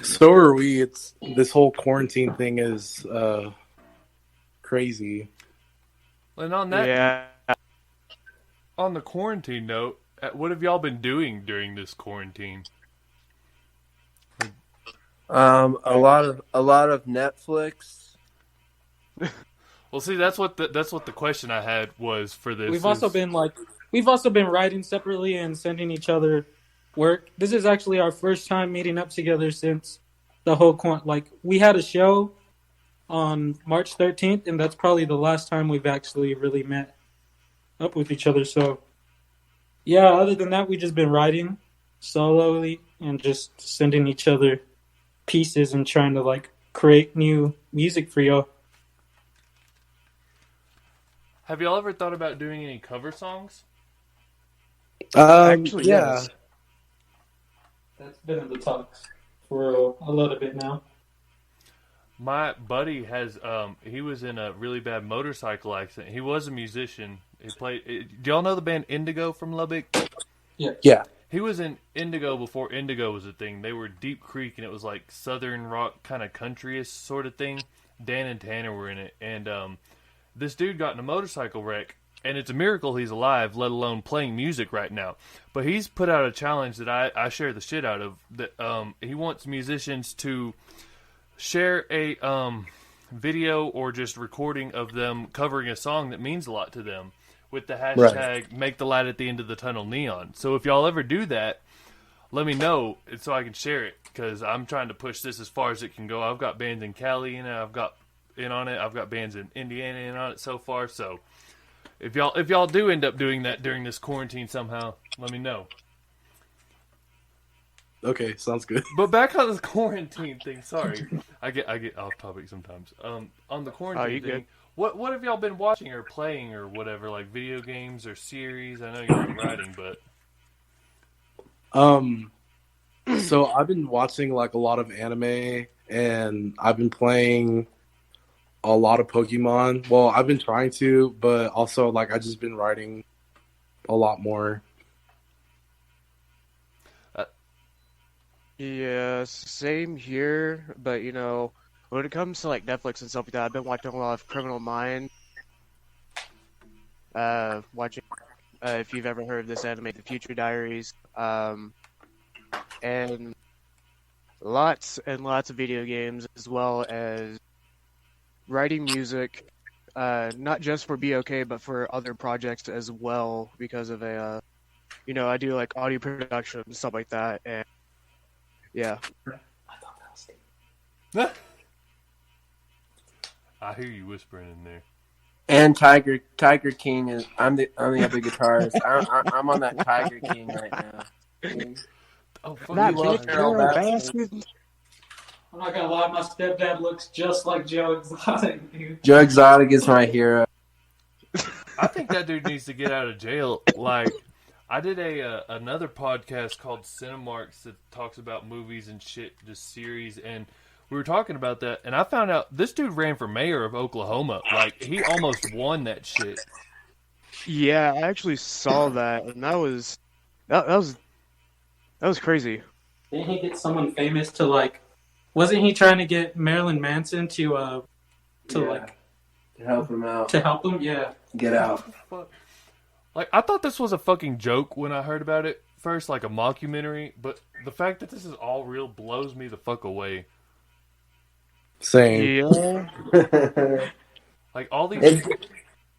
So are we. It's this whole quarantine thing is crazy. And on that, on the quarantine note, what have y'all been doing during this quarantine? A lot of Netflix. Well, see, that's what the question I had was for this. We've also been writing separately and sending each other work. This is actually our first time meeting up together since the whole we had a show on March 13th, and that's probably the last time we've actually really met up with each other. So, yeah, other than that, we've just been writing sololy and just sending each other pieces and trying to create new music for y'all. Have y'all ever thought about doing any cover songs? Actually, yeah. yes. That's been in the talks for a little bit now. My buddy has, he was in a really bad motorcycle accident. He was a musician. He played, do y'all know the band Indigo from Lubbock? Yeah. He was in Indigo before Indigo was a thing. They were Deep Creek, and it was like southern rock, kind of country-ish sort of thing. Dan and Tanner were in it, and this dude got in a motorcycle wreck, and it's a miracle he's alive, let alone playing music right now. But he's put out a challenge that I share the shit out of, that he wants musicians to share a video or just recording of them covering a song that means a lot to them with the hashtag Make the Light at the End of the Tunnel Neon. So if y'all ever do that, let me know so I can share it, because I'm trying to push this as far as it can go. I've got bands in Cali and I've got in on it. I've got bands in Indiana in on it so far. So if y'all do end up doing that during this quarantine somehow, let me know. Okay, sounds good. But back on the quarantine thing. Sorry, I get off topic sometimes. On the quarantine thing, what have y'all been watching or playing or whatever, like video games or series? I know you're not writing, but So I've been watching a lot of anime, and I've been playing a lot of Pokemon. Well, I've been trying to, but also I just been writing a lot more. Yeah, same here. But when it comes to Netflix and stuff like that, I've been watching a lot of Criminal Minds. Watching, if you've ever heard of this anime, The Future Diaries, and lots and lots of video games, as well as writing music, not just for BOK, but for other projects as well, because of I do audio production and stuff like that, and yeah. I hear you whispering in there. And Tiger King is. I'm the other guitarist. I'm on that Tiger King right now. Oh, fuck That you, big girl bastard. I'm not gonna lie, my stepdad looks just like Joe Exotic, dude. Joe Exotic is my hero. I think that dude needs to get out of jail. I did another podcast called Cinemarks that talks about movies and shit, just series, and we were talking about that, and I found out this dude ran for mayor of Oklahoma. He almost won that shit. Yeah, I actually saw that, and that was crazy. Didn't he get someone famous to wasn't he trying to get Marilyn Manson to help him out? To help him, yeah. Get out. I thought this was a fucking joke when I heard about it first, like a mockumentary, but the fact that this is all real blows me the fuck away. Same. Yeah. All these...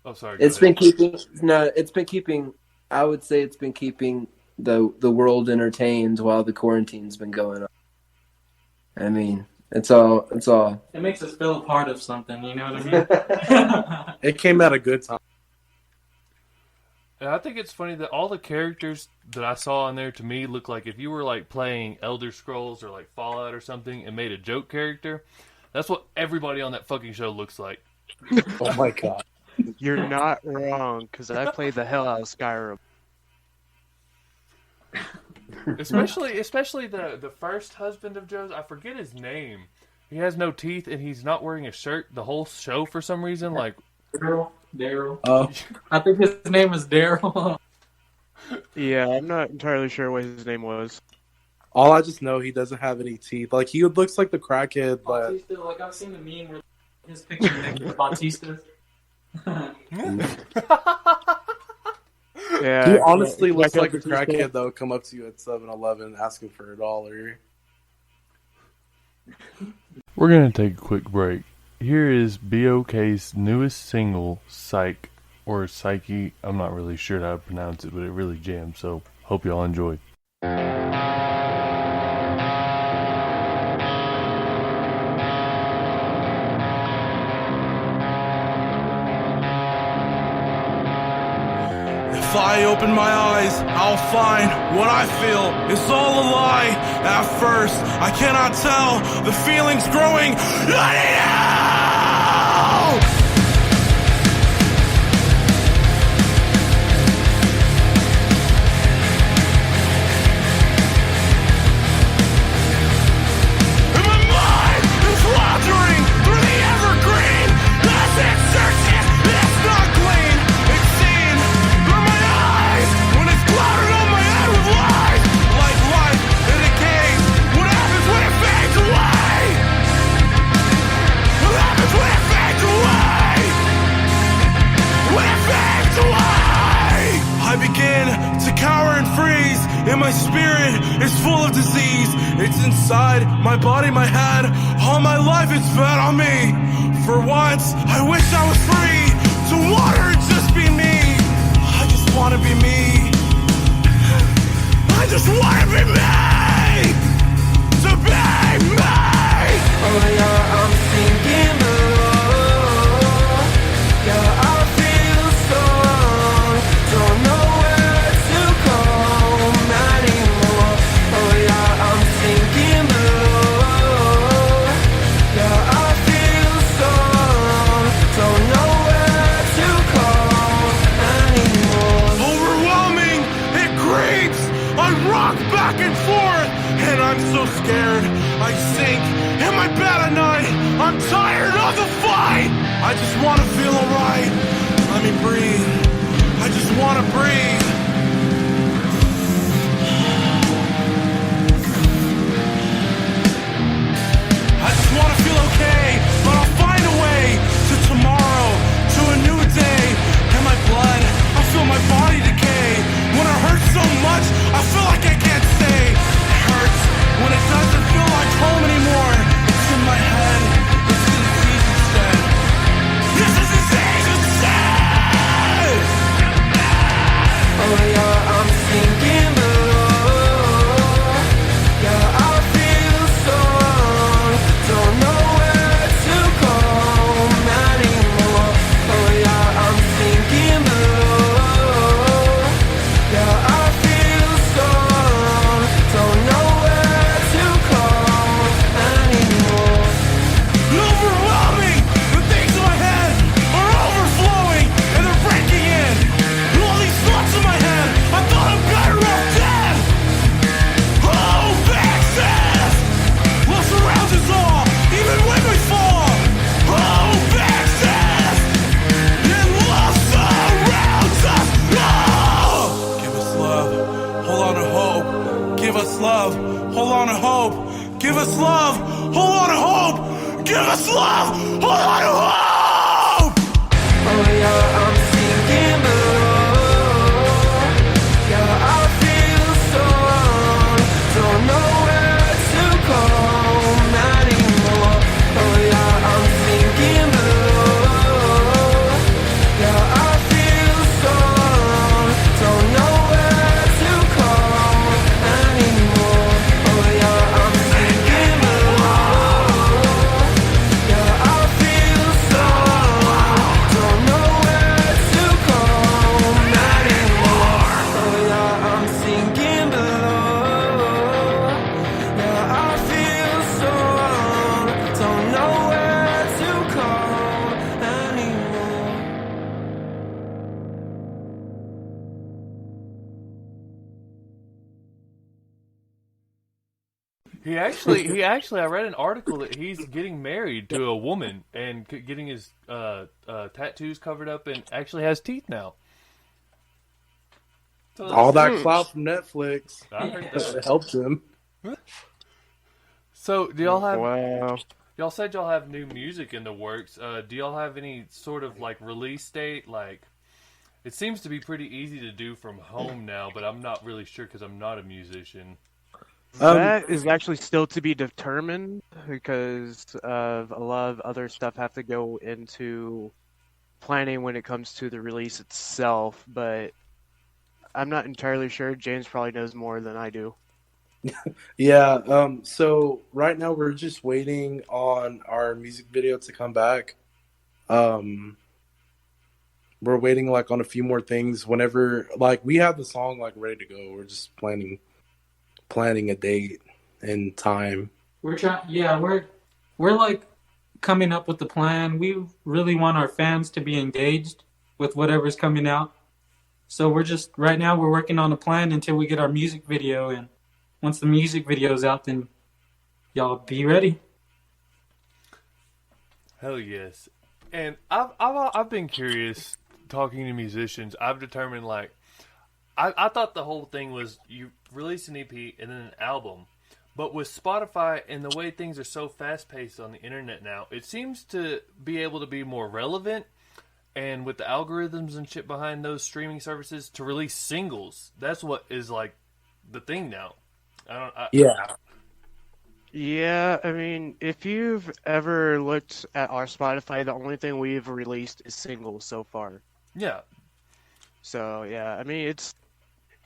Oh, sorry. It's been keeping... I would say it's been keeping the world entertained while the quarantine's been going on. I mean, it's all... It makes us feel a part of something, you know what I mean? It came at a good time. And I think it's funny that all the characters that I saw in there, to me, look like if you were playing Elder Scrolls or Fallout or something and made a joke character, that's what everybody on that fucking show looks like. Oh my god. You're not wrong, because I played the hell out of Skyrim. Especially the first husband of Joe's, I forget his name. He has no teeth and he's not wearing a shirt the whole show for some reason. Daryl. Oh. I think his name is Daryl. Yeah, I'm not entirely sure what his name was. All I just know, he doesn't have any teeth. Like, he looks like the crackhead, but Bautista, like I've seen a meme where his picture next to Bautista. Yeah, he honestly yeah, looks yeah, like a Batista. crackhead that would come up to you at 7-Eleven asking for $1. We're going to take a quick break. Here is BOK's newest single, Psych, or Psyche. I'm not really sure how to pronounce it, but it really jams, so hope y'all enjoy. If I open my eyes, I'll find what I feel is all a lie. At first, I cannot tell, the feeling's growing. Let it out! And my mind is wandering through the evergreen. As it searches, it's not clean. It's seen through my eyes when it's clouded on my head with lies. Like life in a cave. What happens when it fades away? What happens when it fades away? When it fades away, I begin to cower and freeze, and my spirit is full of disease. It's inside my body, my head. All my life it's fed on me. For once, I wish I was free to water and just be me. I just wanna be me. I just wanna be me. To be me. Oh yeah, I'm sinking below. Yeah, I feel so alone. Don't know where to go anymore. Oh yeah, I'm sinking below. Yeah, I feel so alone. Don't know where to go anymore. Overwhelming, it creeps. I rock back and forth, and I'm so scared. I sink in my bed at night. I'm tired of the fight. I just wanna feel alright. Let me breathe. I just wanna breathe. I just wanna feel okay, but I'll find a way to tomorrow, to a new day. In my blood, I feel my body decay. When it hurts so much, I feel like I can't stay. It hurts when it doesn't feel like home anymore. It's in my head, it's a disease instead. This is disease instead! Oh yeah, I'm sinking below. Yeah, I feel so alone. Don't know where to go anymore. Oh yeah, I'm sinking below. Yeah, I feel so alone. Don't know where to go anymore. Overwhelming! The things in my head are overflowing and they're breaking in. All these thoughts in my head, I thought I'm better off dead. Oh, Texas! Love surrounds us all, even when we fall. Oh, Texas! And love surrounds us all. Give us love, hold on to hope. Give us love, hold on to hope. Give us love, hold on to hope. Give us love, hold on to hope. Oh yeah, I'm sinking below. Yeah, I feel so alone. Don't know where to go anymore. Oh yeah, I'm sinking below. Yeah, I feel so alone. Don't know where to go anymore. Oh yeah, I'm sinking below. Yeah, I feel so alone. Don't know where to go anymore. Oh yeah, I'm sinking below. Yeah, I feel so alone. Don't know where to go anymore. I read an article that he's getting married to a woman and getting his tattoos covered up and actually has teeth now. So All that clout from Netflix I heard that. it helped him. So, do y'all have? Wow. Y'all said y'all have new music in the works. Do y'all have any sort of like release date? Like, it seems to be pretty easy to do from home now, but I'm not really sure because I'm not a musician. That is actually still to be determined because of a lot of other stuff have to go into planning when it comes to the release itself, but I'm not entirely sure. James probably knows more than I do. Yeah, so right now we're just waiting on our music video to come back. Um, we're waiting like on a few more things. Whenever like we have the song like ready to go, we're just planning a date and time. We're trying. Yeah, we're like coming up with the plan. We really want our fans to be engaged with whatever's coming out. So we're just right now we're working on a plan until we get our music video, and once the music video's out, then y'all be ready. Hell yes. And I've been curious talking to musicians. I've determined like I thought the whole thing was you release an EP and then an album. But with Spotify and the way things are so fast paced on the internet now, it seems to be able to be more relevant. And with the algorithms and shit behind those streaming services, to release singles, that's what is like the thing now. Yeah. Yeah, I mean, if you've ever looked at our Spotify, the only thing we've released is singles so far. Yeah. So, yeah, I mean,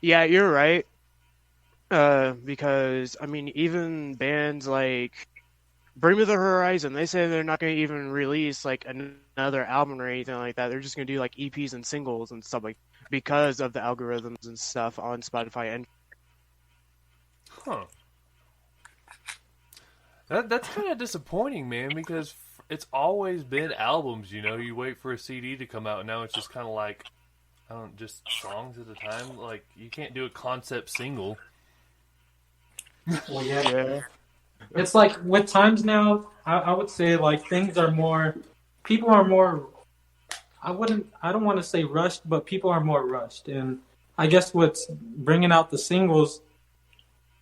yeah, you're right. Because, I mean, even bands like Bring Me the Horizon, they say they're not going to even release like another album or anything like that. They're just going to do like EPs and singles and stuff like because of the algorithms and stuff on Spotify. And Huh. That's kind of disappointing, man, because it's always been albums, you know? You wait for a CD to come out, and now it's just kind of like, just songs at a time. Like, you can't do a concept single. Well, yeah. It's like with times now, I would say like people are more, I don't want to say rushed, but people are more rushed. And I guess what's bringing out the singles,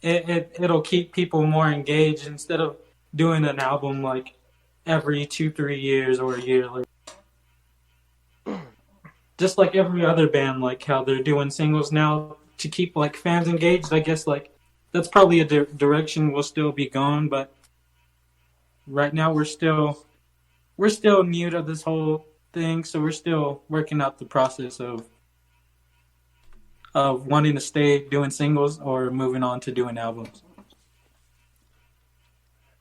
it'll keep people more engaged instead of doing an album like every 2-3 years or a year. Like, just like every other band, like how they're doing singles now to keep like fans engaged. I guess like that's probably a direction we'll still be going, but right now we're still new to this whole thing, so we're still working out the process of wanting to stay doing singles or moving on to doing albums.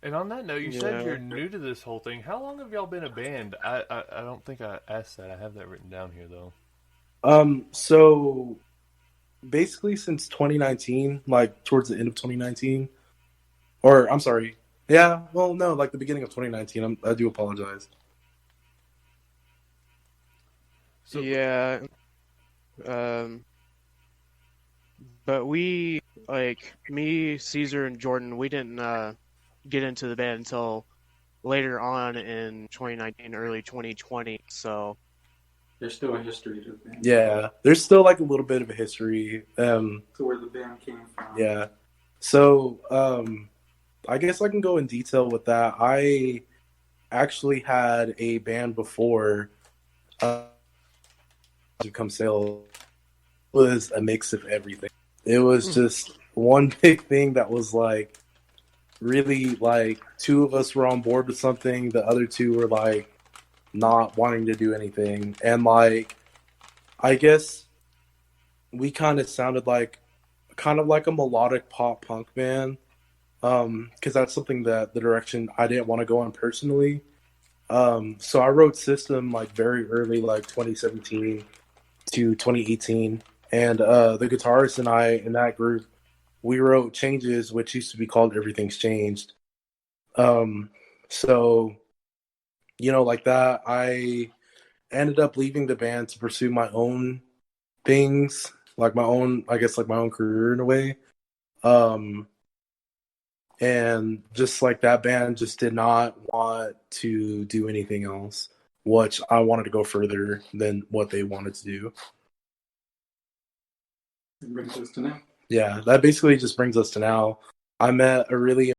And on that note, you said you're new to this whole thing. How long have y'all been a band? I don't think I asked that. I have that written down here though. So basically since 2019, like towards the end of 2019, or I'm sorry, yeah, well, no, like the beginning of 2019. I do apologize. So, yeah, but we, like me, Caesar, and Jordan, we didn't get into the band until later on in 2019, early 2020. So there's still a history to the band. Yeah, there's still like a little bit of a history. To where the band came from. Yeah. So, I guess I can go in detail with that. I actually had a band before. Come Sail was a mix of everything. It was just one big thing that was like really like two of us were on board with something, the other two were like not wanting to do anything, and like I guess we kind of sounded like a melodic pop punk band, because that's something that the direction I didn't want to go in personally. So I wrote System like very early, like 2017 to 2018, and the guitarist and I in that group, we wrote Changes, which used to be called Everything's Changed. So like that, I ended up leaving the band to pursue my own things, like my own career in a way. And just like that band just did not want to do anything else, which I wanted to go further than what they wanted to do. It brings us to now. Yeah, that basically just brings us to now. I met a really